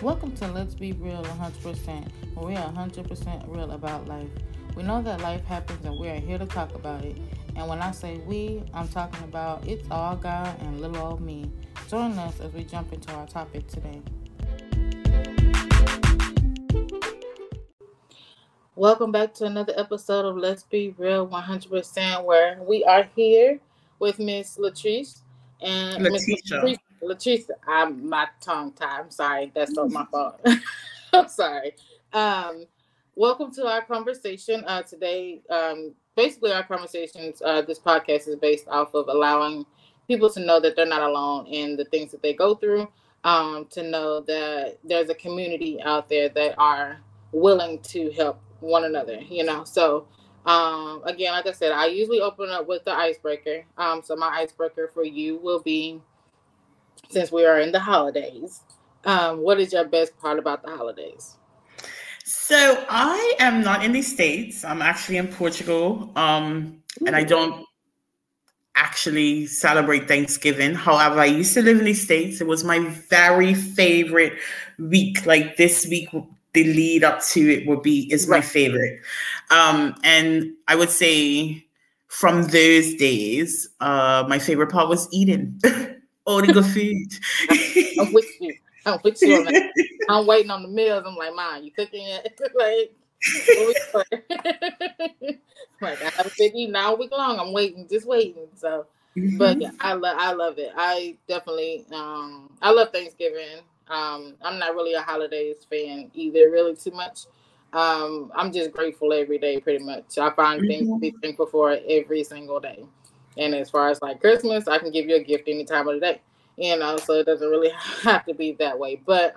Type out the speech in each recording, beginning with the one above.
Welcome to Let's Be Real 100%, where we are 100% real about life. We know that life happens and we are here to talk about it. And when I say we, I'm talking about it's all God and little old me. Join us as we jump into our topic today. Welcome back to another episode of Let's Be Real 100%, where we are here with Miss Latrice and Miss Leticia. Latrice. I'm my tongue tied. I'm sorry. That's not my fault. I'm sorry. Um, Welcome to our conversation today. Basically, our conversations. This podcast is based off of allowing people to know that they're not alone in the things that they go through. To know that there's a community out there that are willing to help one another. So again, like I said, I usually open up with the icebreaker. So my icebreaker for you will be, since we are in the holidays, what is your best part about the holidays? So I am not in the States. I'm actually in Portugal. And I don't actually celebrate Thanksgiving. However, I used to live in the States. It was my very favorite week. Like this week, the lead up to it is my favorite. And I would say from those days, my favorite part was eating all the good food. I'm with you. I'm with you on that. I'm waiting on the meals. I'm like, Mom, you cooking yet? Like I haven't been eating all week long. I'm waiting, just waiting. So, but yeah, I love it. I definitely, I love Thanksgiving. I'm not really a holidays fan either, really too much. I'm just grateful every day, pretty much. I find things to be thankful for every single day. And as far as like Christmas, I can give you a gift any time of the day. So it doesn't really have to be that way. But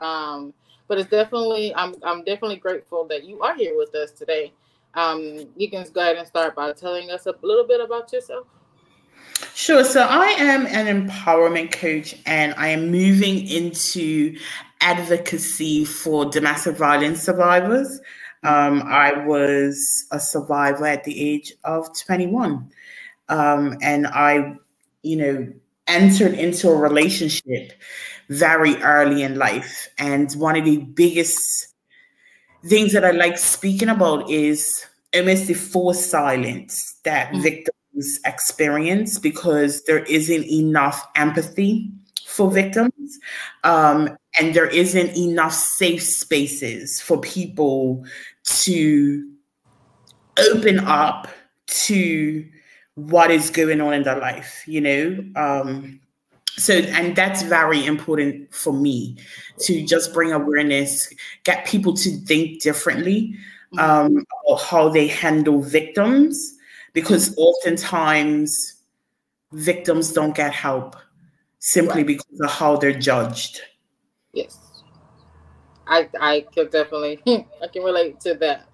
it's definitely, I'm definitely grateful that you are here with us today. You can go ahead and start by telling us a little bit about yourself. Sure. So I am an empowerment coach and I am moving into advocacy for domestic violence survivors. I was a survivor at the age of 21. And I, entered into a relationship very early in life. And one of the biggest things that I like speaking about is almost the forced silence that victims experience because there isn't enough empathy for victims. And there isn't enough safe spaces for people to open up to what is going on in their life, So, and that's very important for me to just bring awareness, get people to think differently about how they handle victims, because oftentimes victims don't get help simply because of how they're judged. Yes. I could definitely, I can relate to that.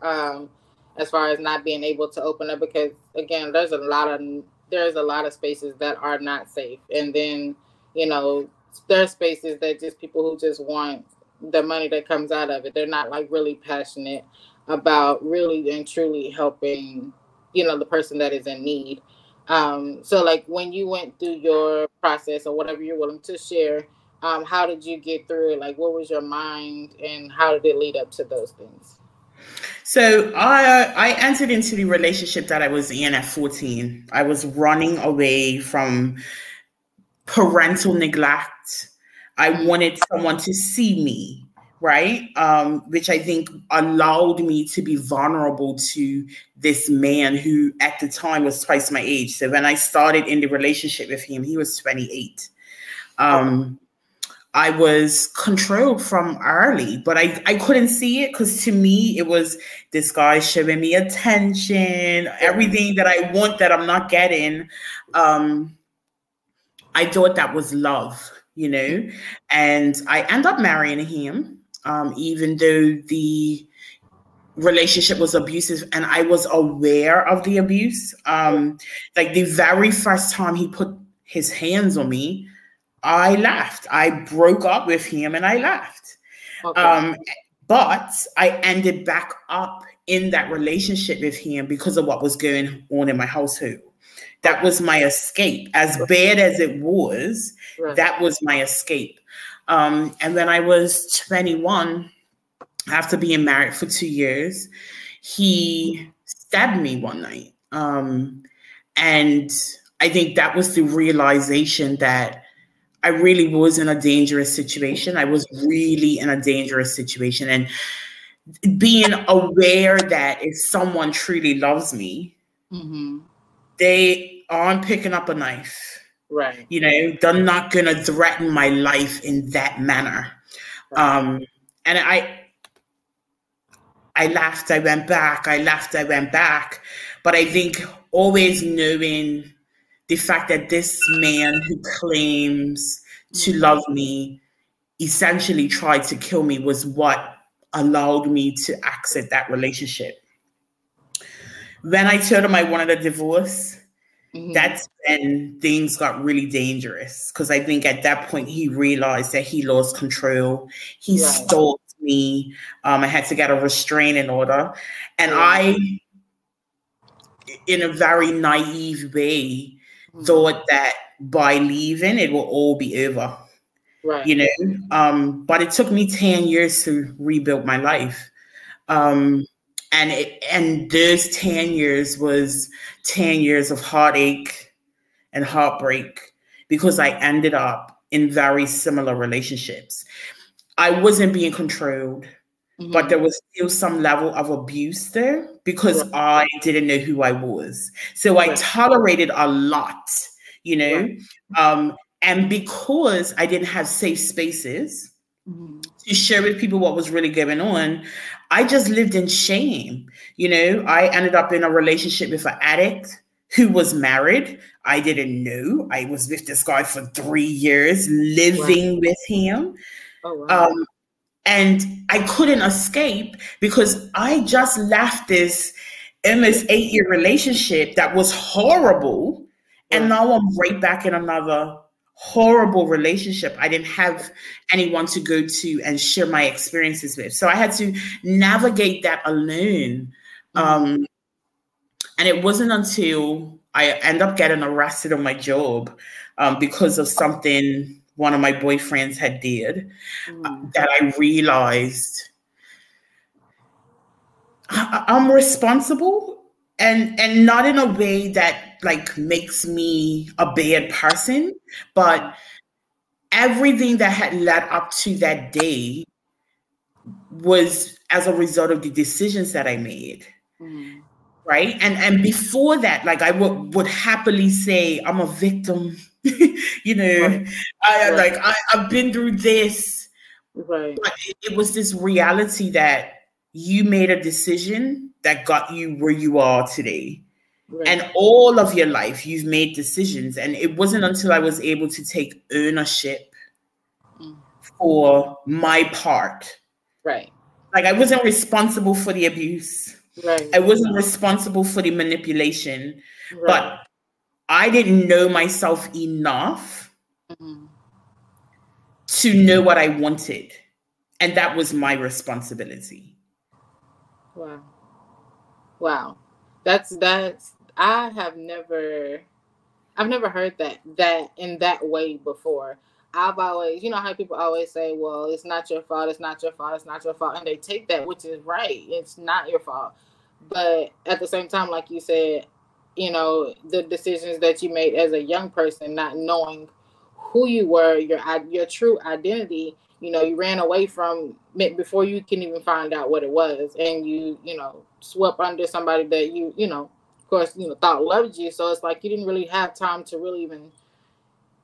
As far as not being able to open up, because again, there's a lot of spaces that are not safe, and then there's spaces that just people who just want the money that comes out of it. They're not like really passionate about really and truly helping the person that is in need. So like when you went through your process or whatever you're willing to share, how did you get through it? Like what was your mind and how did it lead up to those things? So I entered into the relationship that I was in at 14. I was running away from parental neglect. I wanted someone to see me, right? Which I think allowed me to be vulnerable to this man who at the time was twice my age. So when I started in the relationship with him, he was 28. I was controlled from early, but I couldn't see it because to me, it was this guy showing me attention, everything that I want that I'm not getting. I thought that was love, and I end up marrying him, even though the relationship was abusive and I was aware of the abuse. Like the very first time he put his hands on me, I left. I broke up with him and I left. Okay. But I ended back up in that relationship with him because of what was going on in my household. That was my escape. As bad as it was, that was my escape. And when I was 21, after being married for 2 years, he stabbed me one night. And I think that was the realization that I really was in a dangerous situation. I was really in a dangerous situation. And being aware that if someone truly loves me, they aren't picking up a knife. Right. You know, they're not going to threaten my life in that manner. And I laughed, I went back, I laughed, I went back. But I think always knowing the fact that this man who claims to love me essentially tried to kill me was what allowed me to exit that relationship. When I told him I wanted a divorce, that's when things got really dangerous. Because I think at that point he realized that he lost control. He stalked me. I had to get a restraining order. And I, in a very naive way, thought that by leaving, it will all be over. Right. You know, but it took me 10 years to rebuild my life. And those 10 years was 10 years of heartache and heartbreak because I ended up in very similar relationships. I wasn't being controlled, but there was still some level of abuse there because I didn't know who I was. So I tolerated a lot, you know, and because I didn't have safe spaces to share with people what was really going on, I just lived in shame. You know, I ended up in a relationship with an addict who was married. I didn't know. I was with this guy for 3 years, living with him. Oh, wow. And I couldn't escape because I just left this almost 8-year relationship that was horrible. And now I'm right back in another horrible relationship. I didn't have anyone to go to and share my experiences with. So I had to navigate that alone. And it wasn't until I ended up getting arrested on my job because of something one of my boyfriends had did that I realized I'm responsible and not in a way that like makes me a bad person, but everything that had led up to that day was as a result of the decisions that I made. Right. And before that, like I would happily say I'm a victim, you know, I've been through this. But it was this reality that you made a decision that got you where you are today. And all of your life, you've made decisions. And it wasn't until I was able to take ownership for my part. Right. Like I wasn't responsible for the abuse. Right. I wasn't responsible for the manipulation. But I didn't know myself enough to know what I wanted. And that was my responsibility. Wow. Wow. That's I've never heard that in that way before. I've always, you know how people always say, well, it's not your fault, it's not your fault, it's not your fault. And they take that, which is right. It's not your fault. But at the same time, like you said, you know, the decisions that you made as a young person, not knowing who you were, your true identity, you know, you ran away from it before you can even find out what it was. And you know, swept under somebody that you know, of course, you know, thought loved you. So it's like you didn't really have time to really even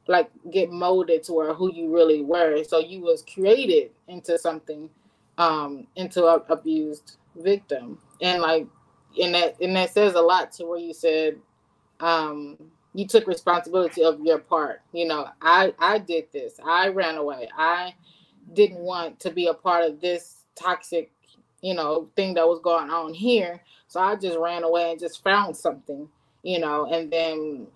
like get molded to where who you really were. So you was created into something, into an abused victim. And like, and that says a lot to where you said, you took responsibility of your part. You know, I did this. I ran away. I didn't want to be a part of this toxic, you know, thing that was going on here. So I just ran away and just found something, you know, and then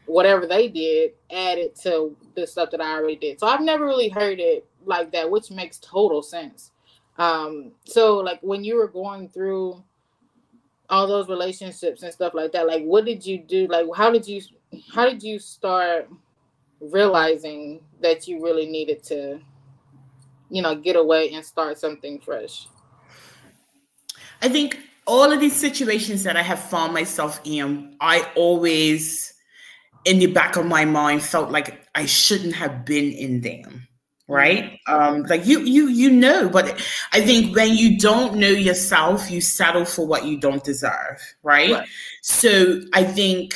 whatever they did added to the stuff that I already did. So I've never really heard it like that, which makes total sense. So like when you were going through all those relationships and stuff like that, like what did you do? Like how did you start realizing that you really needed to get away and start something fresh? I think all of these situations that I have found myself in, I always, in the back of my mind, felt like I shouldn't have been in them. Mm-hmm. Right. Like but I think when you don't know yourself, you settle for what you don't deserve. Right. Right. So I think,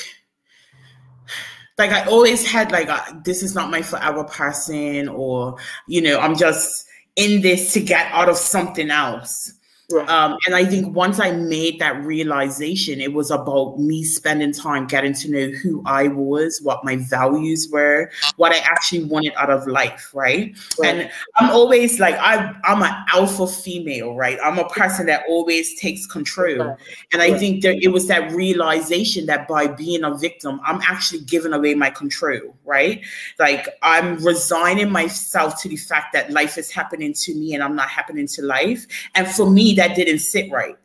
like, I always had like, this is not my forever person, or, I'm just in this to get out of something else. Right. And I think once I made that realization, it was about me spending time getting to know who I was, what my values were, what I actually wanted out of life, right? Right. And I'm always like, I'm an alpha female, right? I'm a person that always takes control. Right. And I Right. think that it was that realization that by being a victim, I'm actually giving away my control, right? Like, I'm resigning myself to the fact that life is happening to me and I'm not happening to life. And for me, that didn't sit right.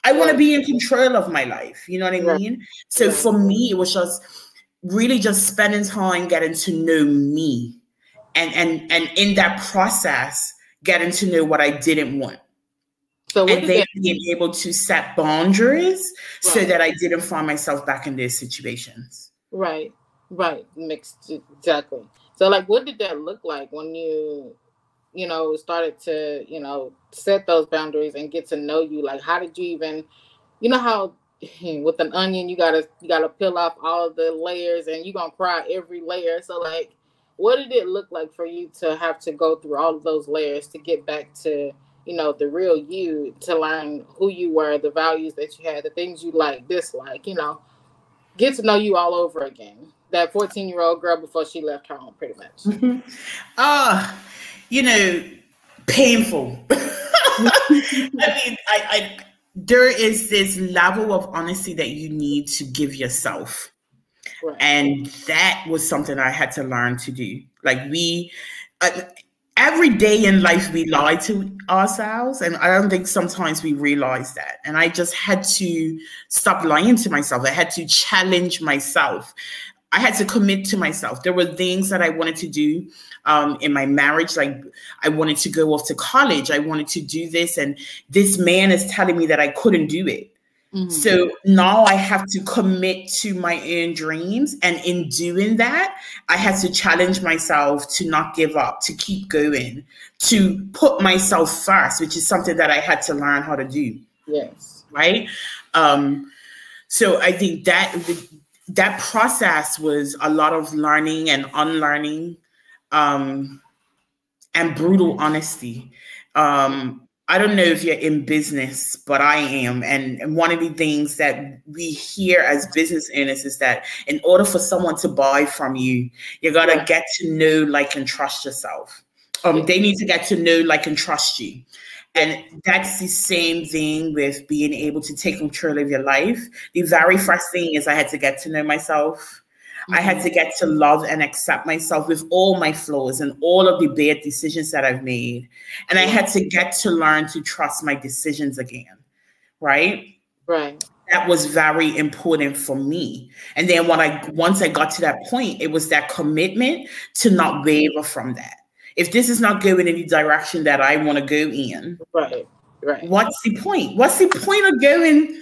I want to Right. be in control of my life. You know what I Right. mean? So Right. for me, it was just really just spending time getting to know me, and in that process, getting to know what I didn't want. So what And did then that? being able to set boundaries so Right. that I didn't find myself back in those situations. Right. Right. Mixed. Exactly. So like, what did that look like when you started to, set those boundaries and get to know you? Like, how did you even, how with an onion, you gotta peel off all of the layers and you're gonna cry every layer. So like, what did it look like for you to have to go through all of those layers to get back to, the real you, to learn who you were, the values that you had, the things you like, dislike, get to know you all over again. That 14-year-old girl before she left home, pretty much. Ah, you know, painful. I mean, I there is this level of honesty that you need to give yourself. Right. And that was something I had to learn to do. Like, uh, every day in life, we lie to ourselves. And I don't think sometimes we realize that. And I just had to stop lying to myself. I had to challenge myself. I had to commit to myself. There were things that I wanted to do in my marriage. Like, I wanted to go off to college. I wanted to do this. And this man is telling me that I couldn't do it. Mm-hmm. So now I have to commit to my own dreams. And in doing that, I had to challenge myself to not give up, to keep going, to put myself first, which is something that I had to learn how to do. Yes. Right. So I think that process was a lot of learning and unlearning, and brutal honesty. I don't know if you're in business, but I am. And one of the things that we hear as business owners is that in order for someone to buy from you, you got to Right. get to know, like, and trust yourself. Yeah. They need to get to know, like, and trust you. Yeah. And that's the same thing with being able to take control of your life. The very first thing is I had to get to know myself. I had Mm-hmm. to get to love and accept myself with all my flaws and all of the bad decisions that I've made. And I had to get to learn to trust my decisions again. Right. Right. That was very important for me. And then once I got to that point, it was that commitment to not waver from that. If this is not going in the direction that I want to go in, Right. Right. what's the point? What's the point of going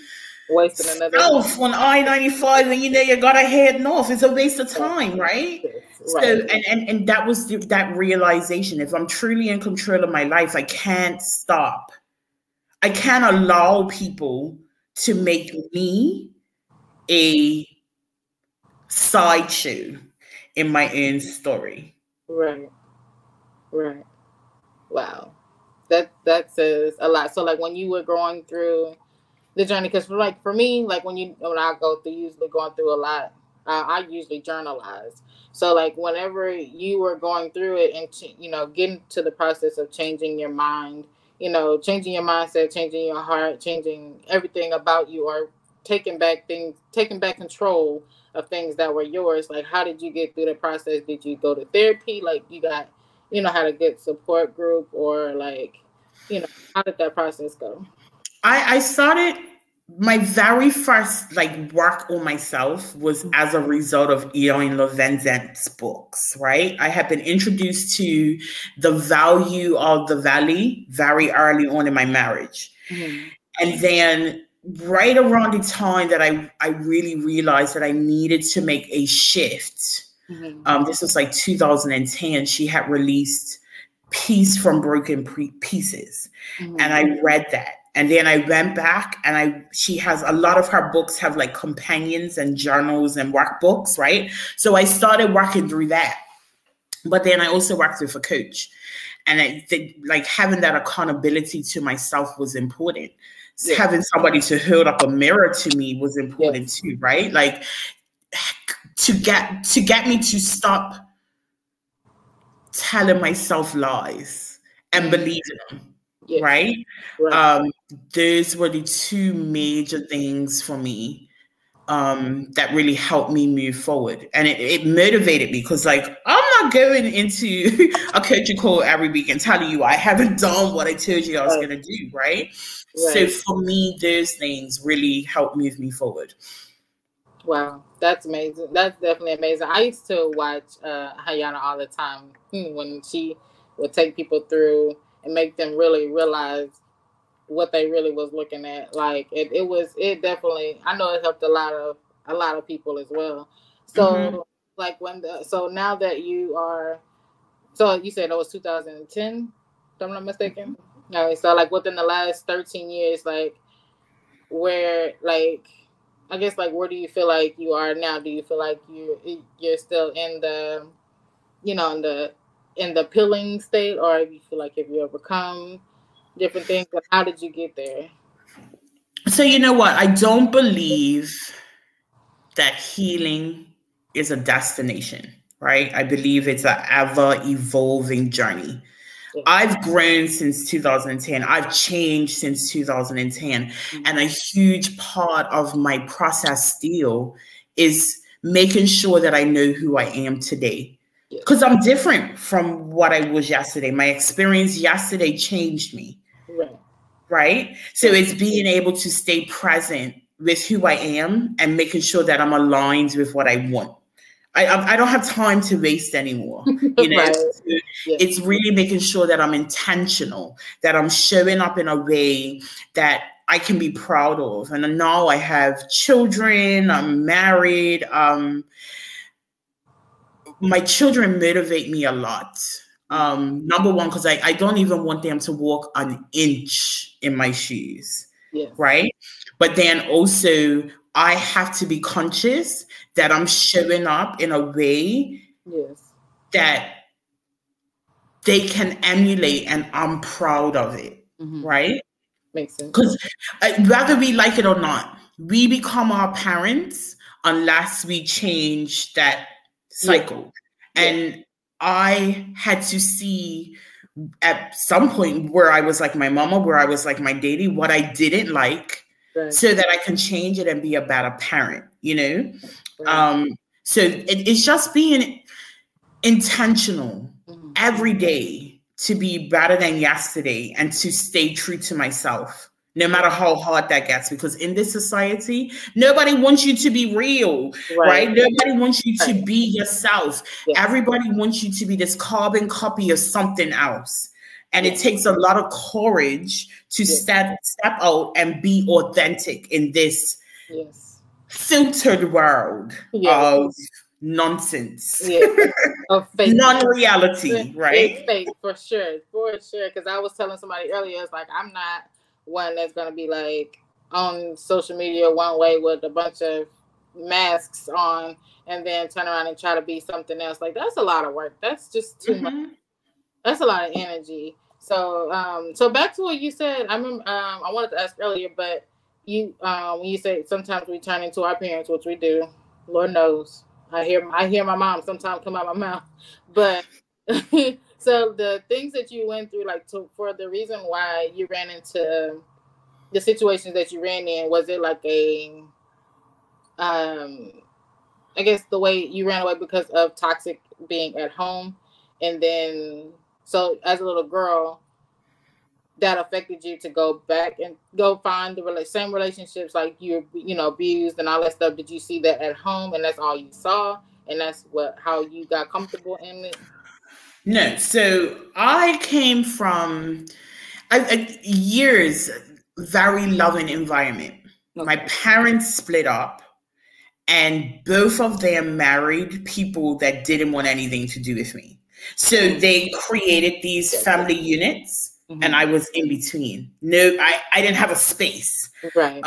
Wasting another day. south on I-95 when you know you gotta head north? It's a waste of time, right? Yes. So, Right. and that was that realization. If I'm truly in control of my life, I can't stop. I can't allow people to make me a sideshow in my own story. Right. Right. Wow. That says a lot. So like when you were going through the journey, because for me, like when I go through, usually going through a lot, I usually journalize. So like whenever you were going through it and getting to the process of changing your mind, changing your mindset, changing your heart, changing everything about you, or taking back control of things that were yours. Like, how did you get through the process? Did you go to therapy? Like, you got, had a good support group, or like, how did that process go? I started my very first like work on myself was as a result of Eoin Levenzent's books, right? I had been introduced to the value of the valley very early on in my marriage. Mm-hmm. And then right around the time that I really realized that I needed to make a shift, this was like 2010, she had released Peace from Broken Pieces. And I read that. And then I went back and she has a lot of her books have like companions and journals and workbooks, right? So I started working through that. But then I also worked with a coach. And I think like having that accountability to myself was important. Yes. Having somebody to hold up a mirror to me was important too, right? Like to get me to stop telling myself lies and believing them. Yes. Right? Those were the two major things for me that really helped me move forward. And it motivated me because like, I'm not going into a coaching call every week and telling you I haven't done what I told you I was going to do, right? So for me, those things really helped move me forward. Wow, that's amazing. That's definitely amazing. I used to watch Hayana all the time when she would take people through and make them really realize what they really was looking at. Like it definitely, I know it helped a lot of people as well. So like now that you are, so you said it was 2010, if I'm not mistaken. All right, so like within the last 13 years, like where like, I guess like where do you feel like you are now? Do you feel like you're still in the, in the peeling state, or do you feel like have you overcome different things? And how did you get there? So you know what? I don't believe that healing is a destination, right? I believe it's an ever evolving journey. Yeah. I've grown since 2010. I've changed since 2010. And a huge part of my process still is making sure that I know who I am today. Because I'm different from what I was yesterday. My experience yesterday changed me. Right? So it's being able to stay present with who I am and making sure that I'm aligned with what I want. I don't have time to waste anymore. It's really making sure that I'm intentional, that I'm showing up in a way that I can be proud of. And now I have children, I'm married. My children motivate me a lot. Number one, because I don't even want them to walk an inch in my shoes. Right? But then also I have to be conscious that I'm showing up in a way that they can emulate and I'm proud of it. Right? Makes sense. Because whether we like it or not, we become our parents unless we change that cycle. And I had to see at some point where I was like my mama, where I was like my daddy, what I didn't like, so that I can change it and be a better parent, So it's just being intentional every day to be better than yesterday and to stay true to myself, no matter how hard that gets. Because in this society, nobody wants you to be real, right? Nobody wants you to be yourself. Everybody wants you to be this carbon copy of something else. And it takes a lot of courage to step out and be authentic in this filtered world of nonsense. Of fake, non-reality, right? It's fake for sure. Because I was telling somebody earlier, it's like I'm not one that's gonna be like on social media one way with a bunch of masks on and then turn around and try to be something else. Like that's a lot of work. That's just too much. That's a lot of energy. So so back to what you said. I remember I wanted to ask earlier, but you when you say sometimes we turn into our parents, which we do, Lord knows. I hear my mom sometimes come out my mouth, but so the things that you went through, like for the reason why you ran into the situations that you ran in, was it like a, I guess the way you ran away because of toxic being at home, and then so as a little girl, that affected you to go back and go find the same relationships like you know, abused and all that stuff? Did you see that at home and that's all you saw and that's how you got comfortable in it? No, so I came from years very loving environment. My Okay. parents split up, and both of them married people that didn't want anything to do with me. So they created these family units, and I was in between. No, I didn't have a space. Right.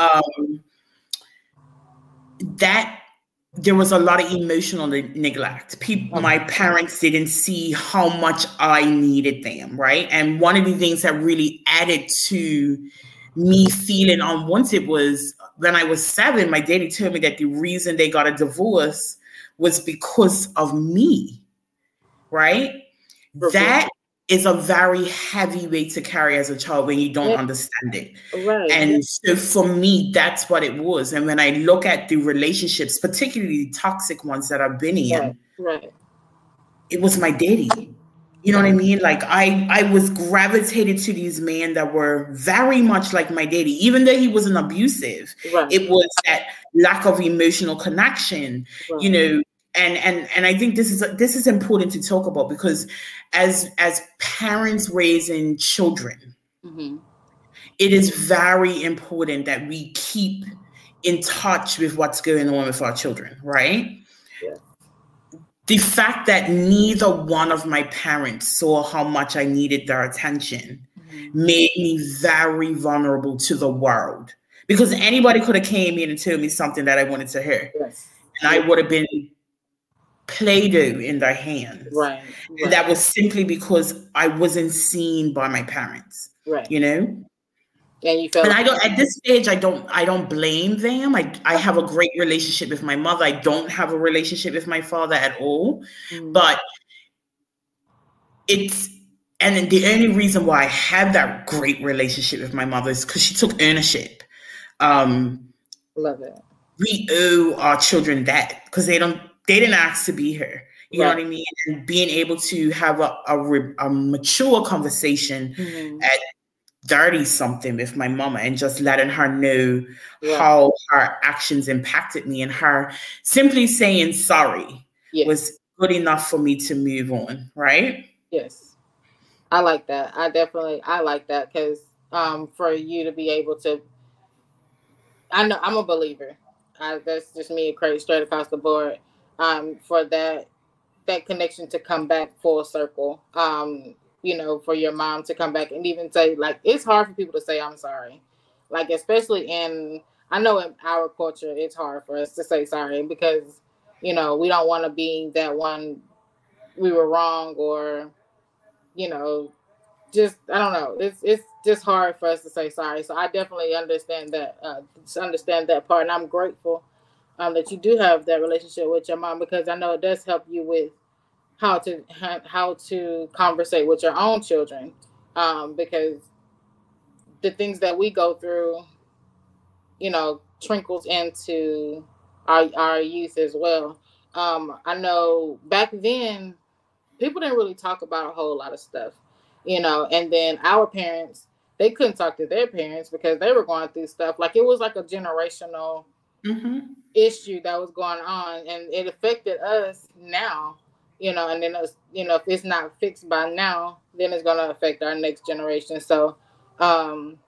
That there was a lot of emotional neglect. My parents didn't see how much I needed them, right? And one of the things that really added to me feeling unwanted was when I was 7, my daddy told me that the reason they got a divorce was because of me, right? That is a very heavy weight to carry as a child when you don't understand it. Right. And so for me, that's what it was. And when I look at the relationships, particularly the toxic ones that I've been in, it was my daddy. You know what I mean? Like I was gravitated to these men that were very much like my daddy, even though he wasn't abusive. It was that lack of emotional connection, you know. And I think this is important to talk about, because as parents raising children, it is very important that we keep in touch with what's going on with our children, right? Yeah. The fact that neither one of my parents saw how much I needed their attention made me very vulnerable to the world, because anybody could have came in and told me something that I wanted to hear. And I would have been Play-Doh in their hands. And that was simply because I wasn't seen by my parents. You know? And you felt, and I don't, at this stage, I don't blame them. I have a great relationship with my mother. I don't have a relationship with my father at all. But and the only reason why I have that great relationship with my mother is because she took ownership. Love it. We owe our children that, because they didn't ask to be here. You know what I mean? And being able to have a mature conversation at 30 something with my mama, and just letting her know how her actions impacted me, and her simply saying sorry was good enough for me to move on. Right? Yes. I like that. I like that, because for you to be able to, I know I'm a believer. That's just me, straight across the board. For that connection to come back full circle. You know, for your mom to come back and even say, like, it's hard for people to say I'm sorry. Like, especially I know in our culture, it's hard for us to say sorry, because, you know, we don't want to be that one, we were wrong, or, you know, just, I don't know. It's just hard for us to say sorry. So I definitely understand that part. And I'm grateful that you do have that relationship with your mom, because I know it does help you with how to conversate with your own children, because the things that we go through, you know, trickles into our youth as well. I know back then people didn't really talk about a whole lot of stuff, you know, and then our parents, they couldn't talk to their parents because they were going through stuff. Like, it was like a generational issue that was going on, and it affected us now, you know, and then you know, if it's not fixed by now, then it's going to affect our next generation. So I'm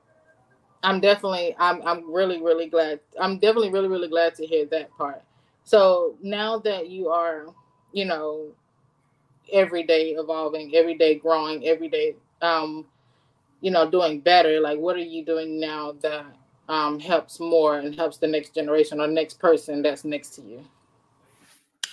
really, really glad. I'm definitely really, really glad to hear that part. So now that you are, you know, every day evolving, every day growing, every day, you know, doing better, like, what are you doing now that helps more and helps the next generation or next person that's next to you?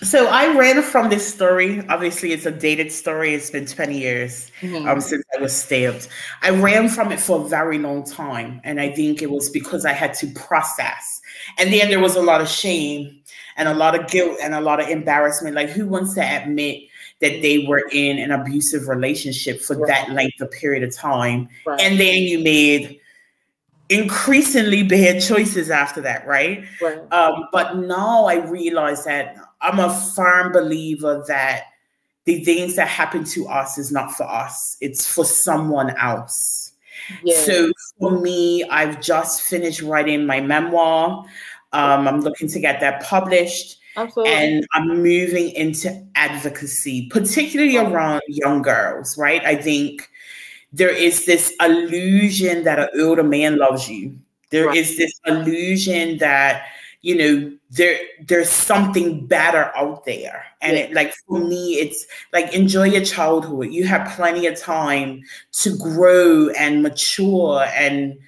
So I ran from this story. Obviously, it's a dated story. It's been 20 years since I was stabbed. I ran from it for a very long time. And I think it was because I had to process. And then there was a lot of shame and a lot of guilt and a lot of embarrassment. Like, who wants to admit that they were in an abusive relationship for that length of period of time? And then you made increasingly bad choices after that, right? But now I realize that I'm a firm believer that the things that happen to us is not for us. It's for someone else. Yes. So for me, I've just finished writing my memoir. I'm looking to get that published, Absolutely. and I'm moving into advocacy, particularly Right. around young girls, right? I think there is this illusion that an older man loves you. There Right. is this illusion that, you know, there's something better out there. And Yes. it, like, for me, it's like, enjoy your childhood. You have plenty of time to grow and mature. And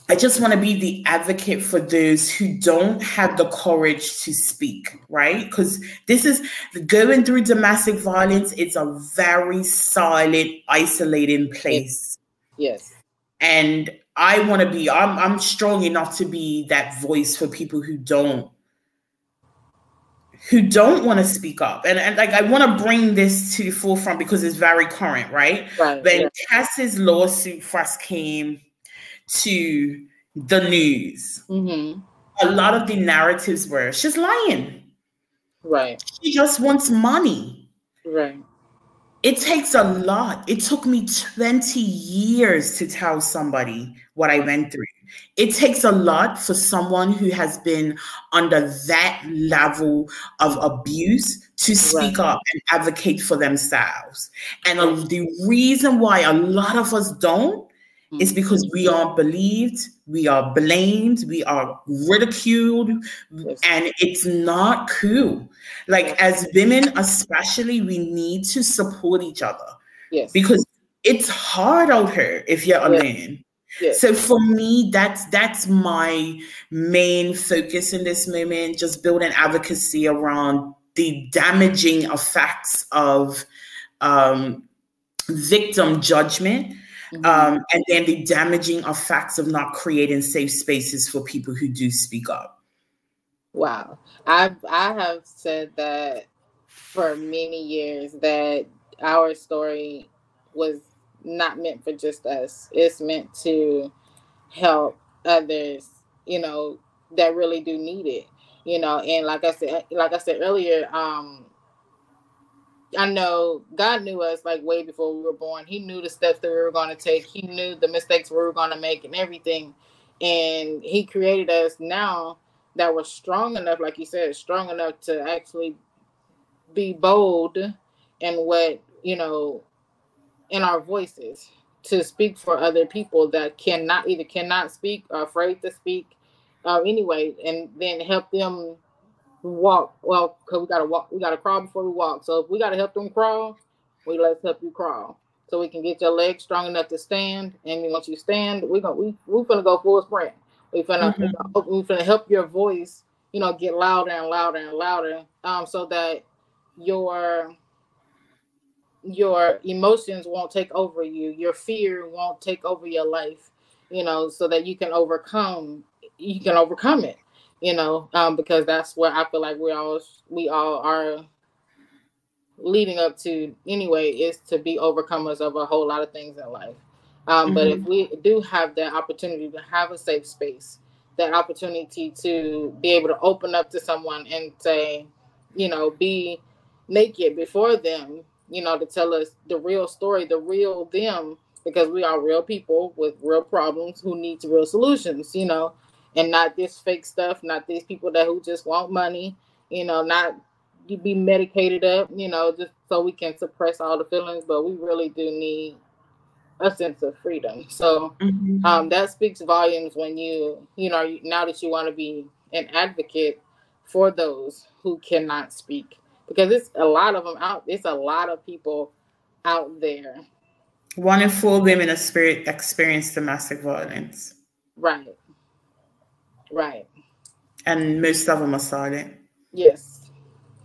I just want to be the advocate for those who don't have the courage to speak, right? Because this is going through domestic violence. It's a very silent, isolating Yes. place. Yes. And I want to be, I'm strong enough to be that voice for people who don't want to speak up. And like, I want to bring this to the forefront because it's very current, right? Right. When Right. Cass's lawsuit first came to the news, Mm-hmm. a lot of the narratives were, she's lying. Right. She just wants money. Right. It takes a lot. It took me 20 years to tell somebody what I went through. It takes a lot for someone who has been under that level of abuse to Right. speak up and advocate for themselves. And Right. the reason why a lot of us don't is Mm. because we aren't believed, we are blamed, we are ridiculed, Yes. and it's not cool. Like, Right. as women, especially, we need to support each other Yes. because it's hard out here if you're Yes. alone. Yes. So for me, that's my main focus in this moment, just building advocacy around the damaging effects of victim judgment, Mm-hmm. and then the damaging effects of not creating safe spaces for people who do speak up. Wow. I have said that for many years that our story was not meant for just us. It's meant to help others, that really do need it. And like I said earlier, I know God knew us like way before we were born. He knew the steps that we were going to take. He knew the mistakes we were going to make and everything. And he created us now that we're strong enough, like you said, strong enough to actually be bold in what, in our voices to speak for other people that cannot speak or afraid to speak anyway, and then help them walk. Well, because we gotta walk, we gotta crawl before we walk. So if we gotta help them crawl, let's help you crawl, so we can get your legs strong enough to stand. And once you stand, we're gonna go full sprint. We finna help your voice, get louder and louder and louder, so that your your emotions won't take over you, your fear won't take over your life, so that you can overcome it, because that's what I feel like we all are leading up to anyway, is to be overcomers of a whole lot of things in life. But if we do have that opportunity to have a safe space, that opportunity to be able to open up to someone and say, be naked before them, to tell us the real story, the real them, because we are real people with real problems who need real solutions, and not this fake stuff, not these people that who just want money, not you be medicated up, just so we can suppress all the feelings, but we really do need a sense of freedom. So that speaks volumes when now that you want to be an advocate for those who cannot speak, because it's a lot of them out. It's a lot of people out there. 1 in 4 women experience domestic violence, Right. Right. and most of them are silent. Yes.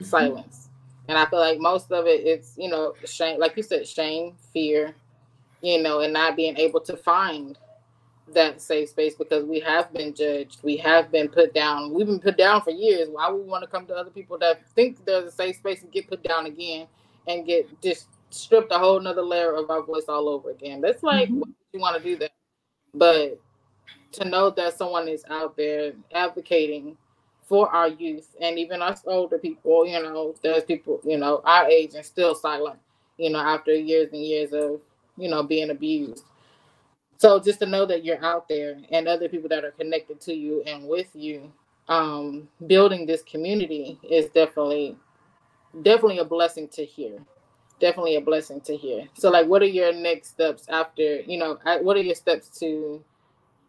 Silence. And I feel like most of it, it's shame, like you said, shame, fear, and not being able to find that safe space, because we have been judged, we have been put down, we've been put down for years. Why would we want to come to other people that think there's a safe space and get put down again and get just stripped a whole nother layer of our voice all over again? That's like, why would you want to do that? But to know that someone is out there advocating for our youth, and even us older people, there's people, our age and still silent, after years and years of, being abused. So just to know that you're out there and other people that are connected to you and with you, building this community is definitely a blessing to hear. Definitely a blessing to hear. So like, what are your next steps after, what are your steps to,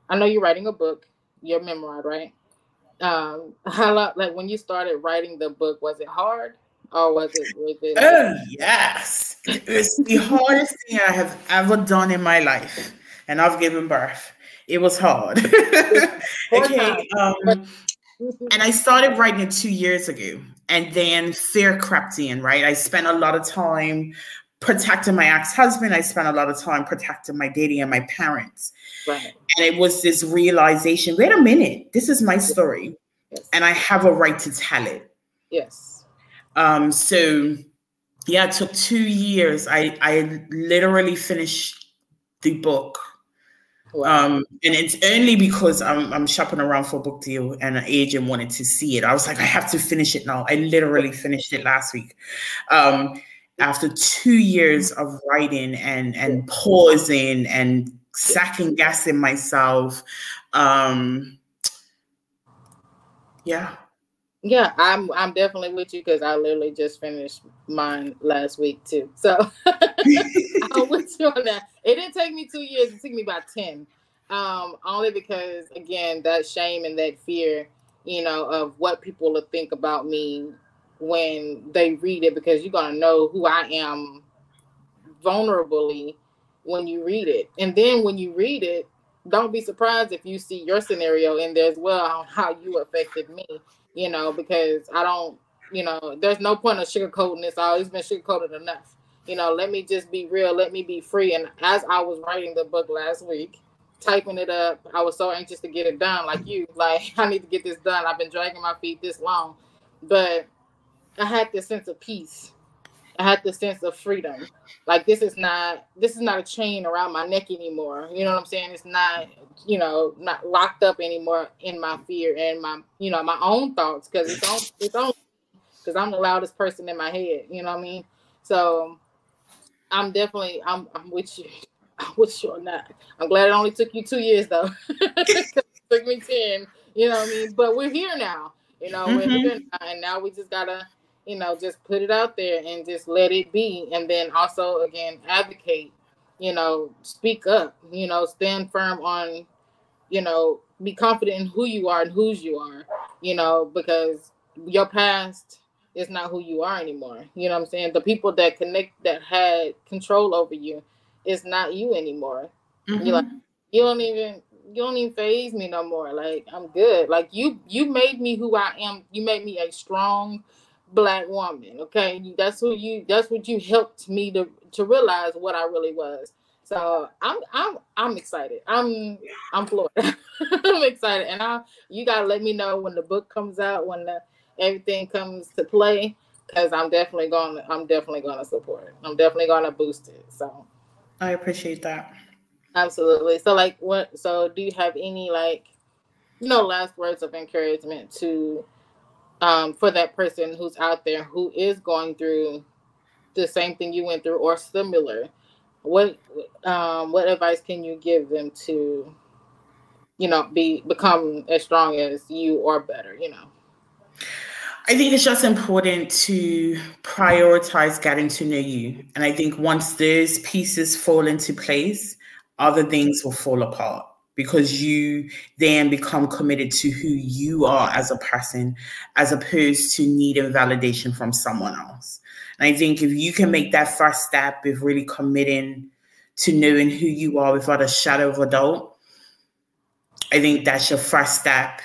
I know you're writing a book, your memoir, right? How long, like when you started writing the book, was it hard or was it like, Oh, yes. It was the hardest thing I have ever done in my life. And I've given birth. It was hard. four Okay. times? And I started writing it 2 years ago. And then fear crept in, right? I spent a lot of time protecting my ex-husband. I spent a lot of time protecting my daddy and my parents. Right. And it was this realization, wait a minute, this is my story. Yes. And I have a right to tell it. Yes. So yeah, it took 2 years. I literally finished the book. Wow. And it's only because I'm shopping around for a book deal and an agent wanted to see it. I was like, I have to finish it now. I literally finished it last week. After 2 years of writing and pausing and second guessing myself. Yeah. Yeah, I'm definitely with you because I literally just finished mine last week too. So I'm with you on that. It didn't take me 2 years; it took me about 10. Only because again, that shame and that fear, of what people will think about me when they read it, because you're gonna know who I am vulnerably when you read it, and then when you read it, don't be surprised if you see your scenario in there as well on how you affected me. Because I don't, there's no point of sugarcoating this. All it's been sugarcoated enough. Let me just be real. Let me be free. And as I was writing the book last week, typing it up, I was so anxious to get it done. Like you, like I need to get this done. I've been dragging my feet this long, but I had this sense of peace. I had this sense of freedom. Like this is not a chain around my neck anymore. You know what I'm saying? It's not, not locked up anymore in my fear and my own thoughts, because it's on because I'm the loudest person in my head. You know what I mean? So I'm with you. I'm with you on that. I'm glad it only took you 2 years though. It took me 10. You know what I mean? But we're here now. We're here now, and now we just gotta, just put it out there and just let it be. And then also again advocate, speak up, stand firm on, be confident in who you are and whose you are, because your past is not who you are anymore. You know what I'm saying? The people that had control over you is not you anymore. You're like, you don't even phase me no more. Like I'm good. Like you made me who I am. You made me a strong Black woman. Okay. That's what you helped me to realize what I really was. So I'm excited. I'm floored. I'm excited, and you gotta let me know when the book comes out, when everything comes to play, because I'm definitely gonna support it. I'm definitely gonna boost it. So I appreciate that. absolutely. So like, what? So do you have any like, last words of encouragement to for that person who's out there who is going through the same thing you went through or similar? What advice can you give them to, become as strong as you or better? I think it's just important to prioritize getting to know you. And I think once those pieces fall into place, other things will fall apart because you then become committed to who you are as a person, as opposed to needing validation from someone else. And I think if you can make that first step with really committing to knowing who you are without a shadow of a doubt, I think that's your first step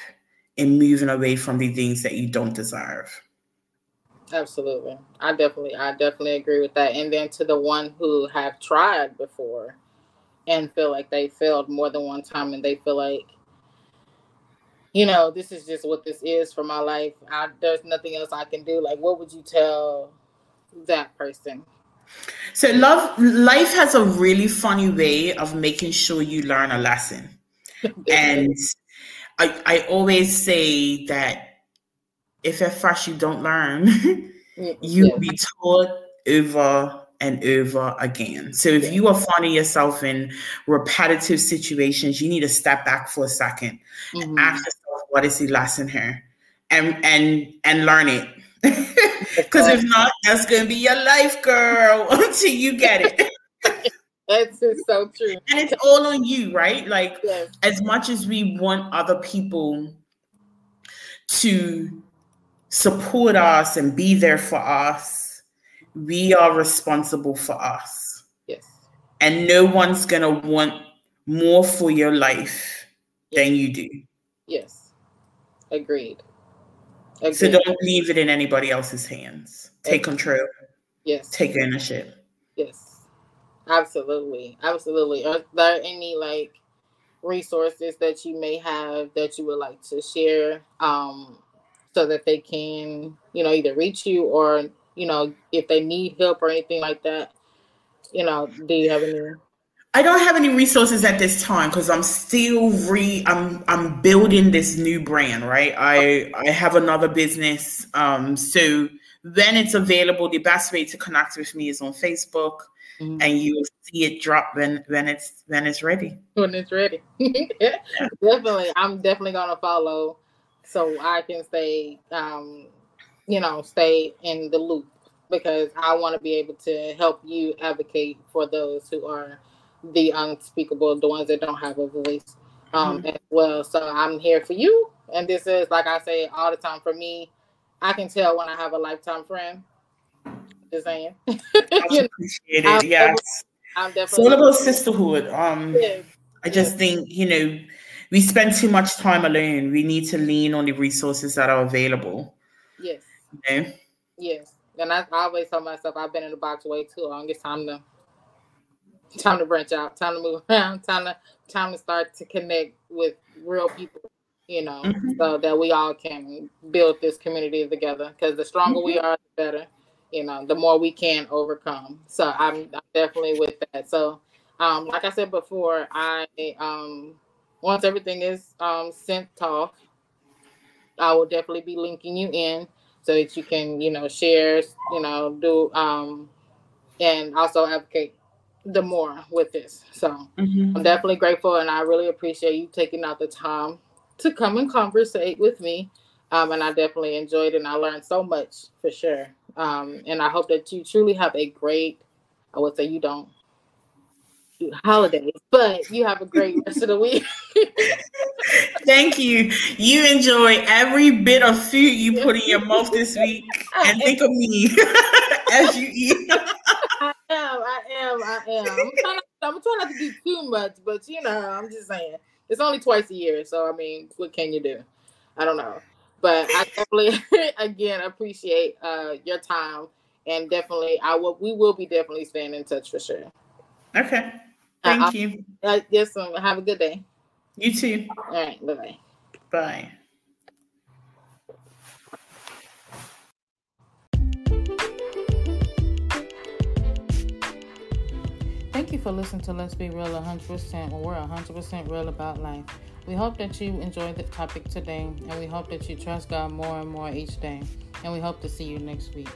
in moving away from the things that you don't deserve. Absolutely. I definitely agree with that. And then to the one who have tried before and feel like they failed more than one time, and they feel like, this is just what this is for my life. There's nothing else I can do. Like, what would you tell that person? So life has a really funny way of making sure you learn a lesson. And I always say that if at first you don't learn, you'll Yes. be taught over and over again. So if you are finding yourself in repetitive situations, you need to step back for a second and ask yourself, what is the lesson here? And learn it. Because if not, that's gonna be your life, girl, until you get it. That's just so true. And it's all on you, right? Like, as much as we want other people to support us and be there for us, we are responsible for us. Yes. And no one's going to want more for your life than you do. Yes. Agreed. So don't leave it in anybody else's hands. Take control. Yes. Take ownership. Yes. Absolutely. Absolutely. Are there any like resources that you may have that you would like to share so that they can, either reach you or, if they need help or anything like that? Do you have any? I don't have any resources at this time because I'm still I'm building this new brand, right? I have another business. So when it's available, the best way to connect with me is on Facebook, and you'll see it drop when it's ready. When it's ready. Definitely. I'm definitely gonna follow so I can stay stay in the loop, because I want to be able to help you advocate for those who are the unspeakable, the ones that don't have a voice as well. So I'm here for you. And this is, like I say all the time, for me, I can tell when I have a lifetime friend. Just saying. I appreciate it. Yes. I'm definitely. It's all about sisterhood. I just think, we spend too much time alone. We need to lean on the resources that are available. Yes. Yes. And I always tell myself, I've been in the box way too long. It's time to branch out, time to move around, time to start to connect with real people, so that we all can build this community together. Because the stronger we are, the better, the more we can overcome. So I'm definitely with that. So, like I said before, I once everything is sent off, I will definitely be linking you in so that you can, share, do, and also advocate the more with this. So I'm definitely grateful, and I really appreciate you taking out the time to come and conversate with me. And I definitely enjoyed it, and I learned so much for sure. And I hope that you truly have a great, I would say you don't do holidays, but you have a great rest of the week. Thank you. You enjoy every bit of food you put in your mouth this week, and think of me as you eat. I am. I'm trying not to do too much, but I'm just saying it's only twice a year, so I mean, what can you do? I don't know, but I definitely, again, appreciate your time, and definitely, we will be definitely staying in touch for sure. Okay, thank you. Yes, have a good day. You too. All right, bye. Bye. Thank you for listening to Let's Be Real 100%, when we're 100% real about life. We hope that you enjoyed the topic today, and we hope that you trust God more and more each day. And we hope to see you next week.